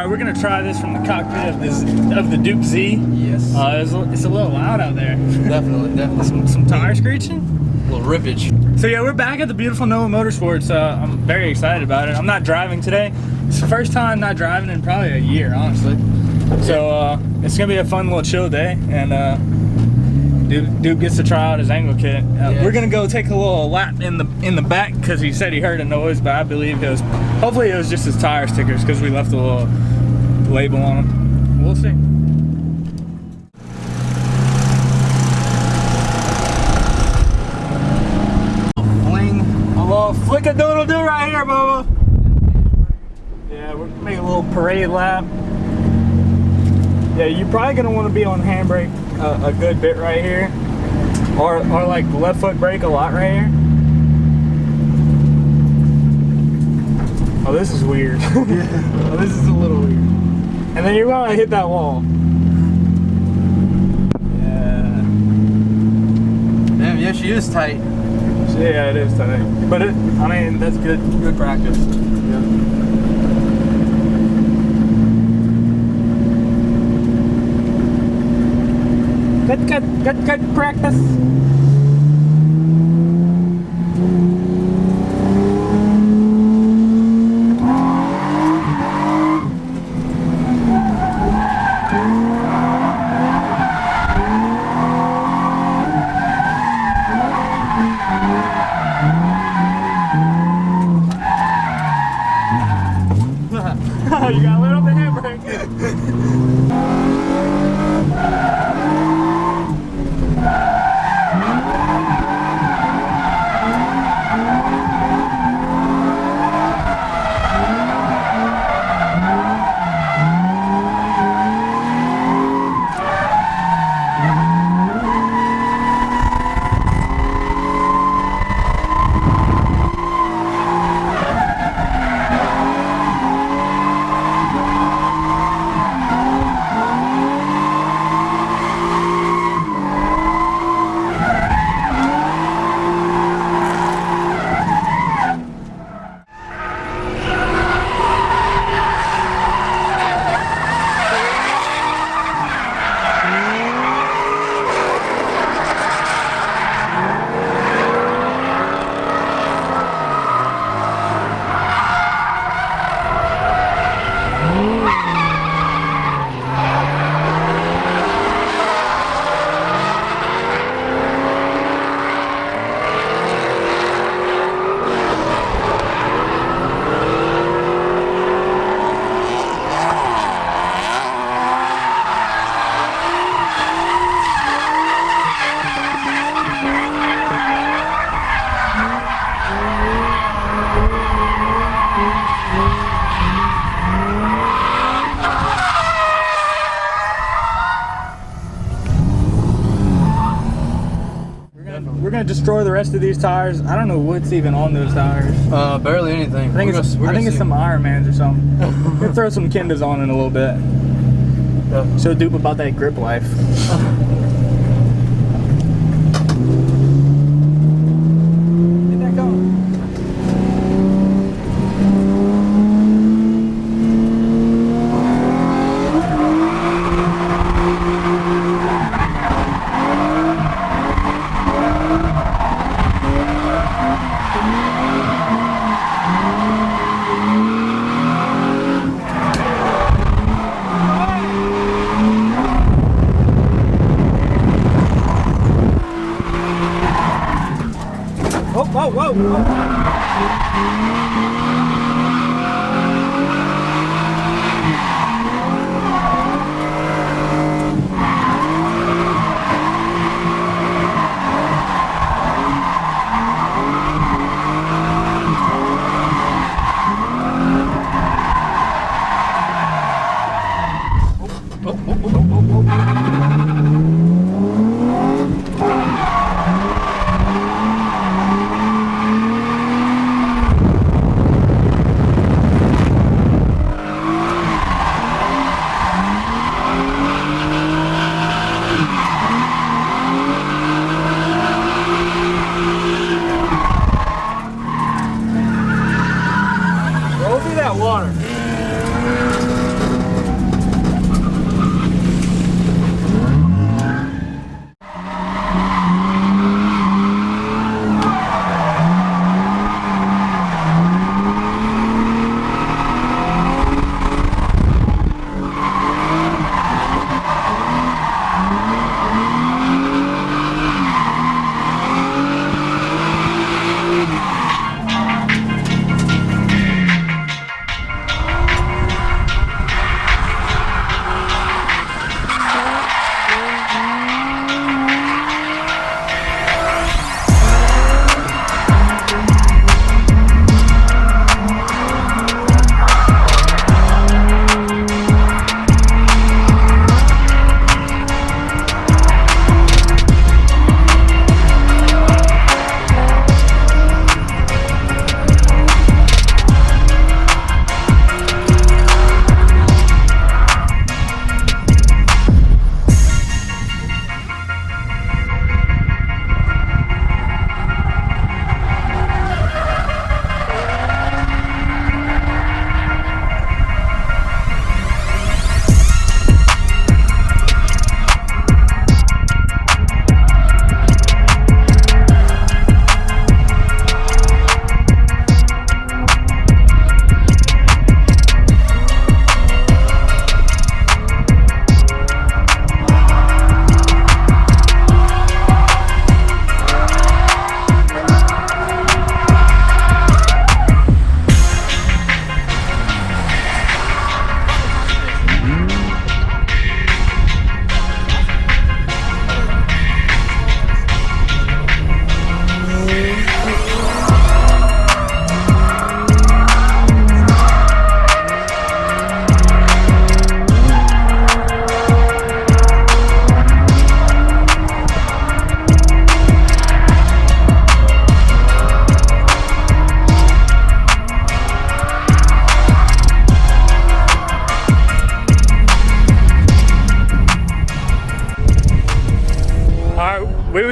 right, we're gonna try this from the cockpit of the Duke Z. Yes. It's a little loud out there. Definitely. Some tire screeching. A little rippage. So yeah, we're back at the beautiful Nova Motorsports. I'm very excited about it. I'm not driving today. It's the first time not driving in probably a year, honestly. So it's gonna be a fun little chill day, and Duke gets to try out his angle kit. Yes. We're gonna go take a little lap in the back because he said he heard a noise, but I believe hopefully it was just his tire stickers because we left a little label on them. We'll see. Fling a little flick-a-doodle-doo right here, Bubba. Yeah, we're gonna make a little parade lap. Yeah, you're probably gonna want to be on handbrake a good bit right here, or like left foot brake a lot right here. Oh, this is weird. Oh, this is a little weird. And then you're gonna hit that wall. Yeah. Damn, yeah, she is tight. Yeah, it is tight. But I mean, that's good practice. Yeah. Good practice. You got lit up the handbrake. We're gonna destroy the rest of these tires. I don't know what's even on those tires. Barely anything. I think it's some Ironmans or something. We're gonna throw some Kendas on in a little bit. Yeah. Show Dupe about that grip life. Get that going. Whoa. Roll through that water.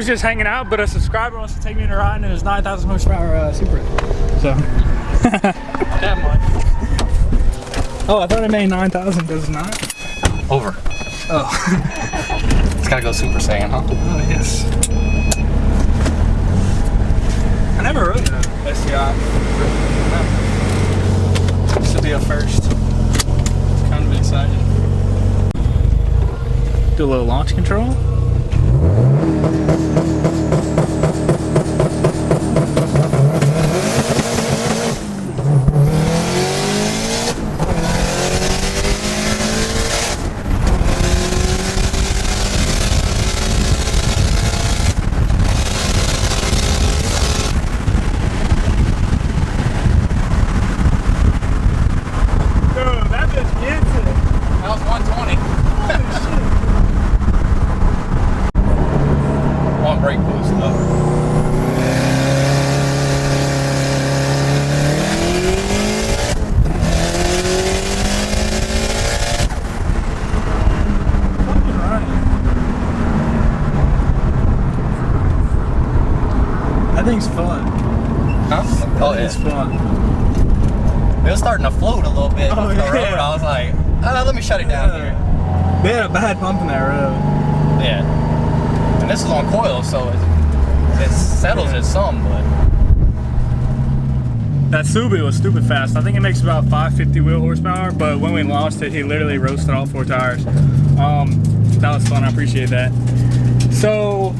was just hanging out, but a subscriber wants to take me on a ride in his 9,000 horsepower Supra. So. That much. Oh, I thought it made 9,000. Does it not? Over. Oh. It's gotta go Super Saiyan, huh? Oh, yes. I never rode an SCI. This will be a first. It's kind of exciting. Do a little launch control. That thing's fun. Huh? Oh, yeah. It's fun. It was starting to float a little bit off the road. I was like, let me shut it down here. They had a bad bump in that road. Yeah. And this is on coil, so it settles it some, but. That Subi was stupid fast. I think it makes about 550 wheel horsepower, but when we launched it, he literally roasted all 4 tires. That was fun, I appreciate that. So,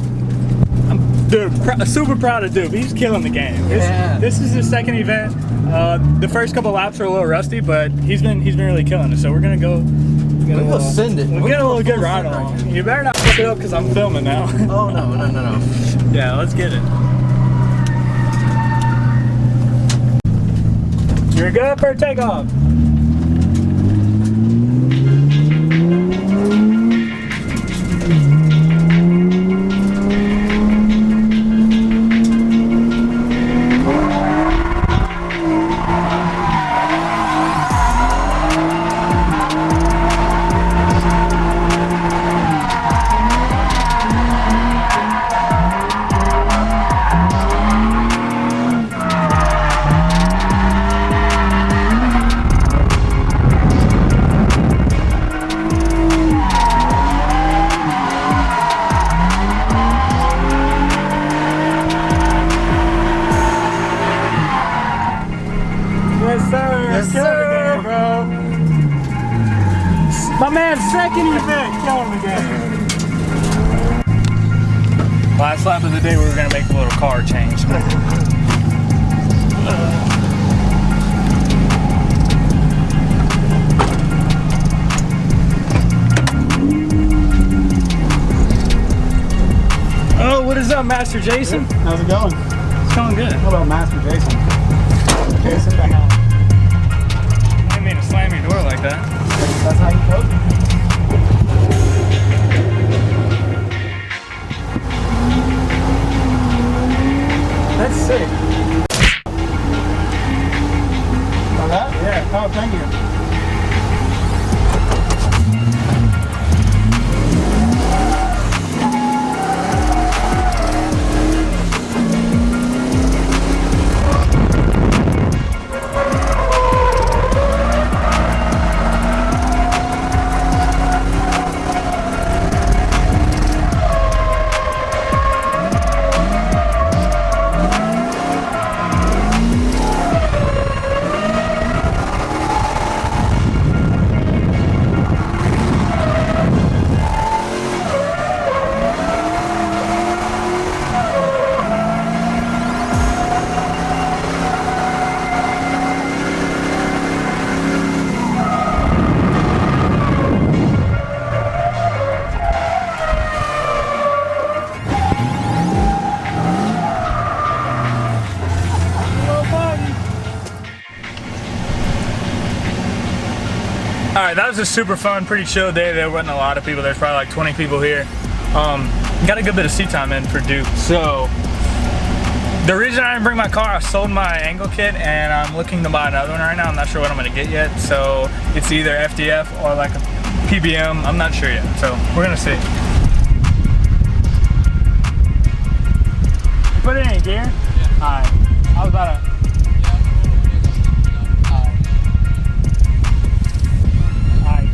dude, super proud of Duke. He's killing the game. Yeah. This is his second event. The first couple laps are a little rusty, but he's been really killing it. So we're gonna go. We're gonna send it. We'll get a little good ride on. You better not fuck it up because I'm filming now. Oh no. Yeah, let's get it. You're good for takeoff. My man's second event, killing the game. Last lap of the day, we were gonna make a little car change. Oh, what is up, Master Jason? How's it going? It's going good. How about Master Jason? Jason, the hell? I didn't mean to slam your door like that. That's how you cook? That's sick. Oh, that? Yeah. Oh, thank you. Alright, that was a super fun, pretty chill day. There wasn't a lot of people. There's probably like 20 people here. Got a good bit of seat time in for Duke. So, the reason I didn't bring my car, I sold my angle kit and I'm looking to buy another one right now. I'm not sure what I'm going to get yet. So, it's either FDF or like a PBM. I'm not sure yet. So, we're going to see. put it in gear? Yeah. Alright. I was about to. Alright.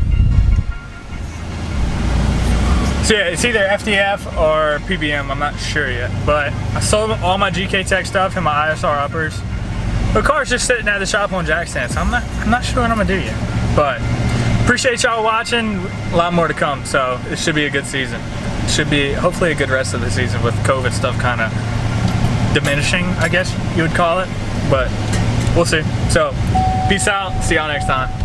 So yeah, it's either FDF or PBM, I'm not sure yet. But I sold all my GK Tech stuff and my ISR uppers. The car's just sitting at the shop on jack stand, so I'm not sure what I'm gonna do yet. But appreciate y'all watching. A lot more to come, so it should be a good season. It should be hopefully a good rest of the season with COVID stuff kind of diminishing, I guess you would call it. But we'll see. So peace out. See y'all next time.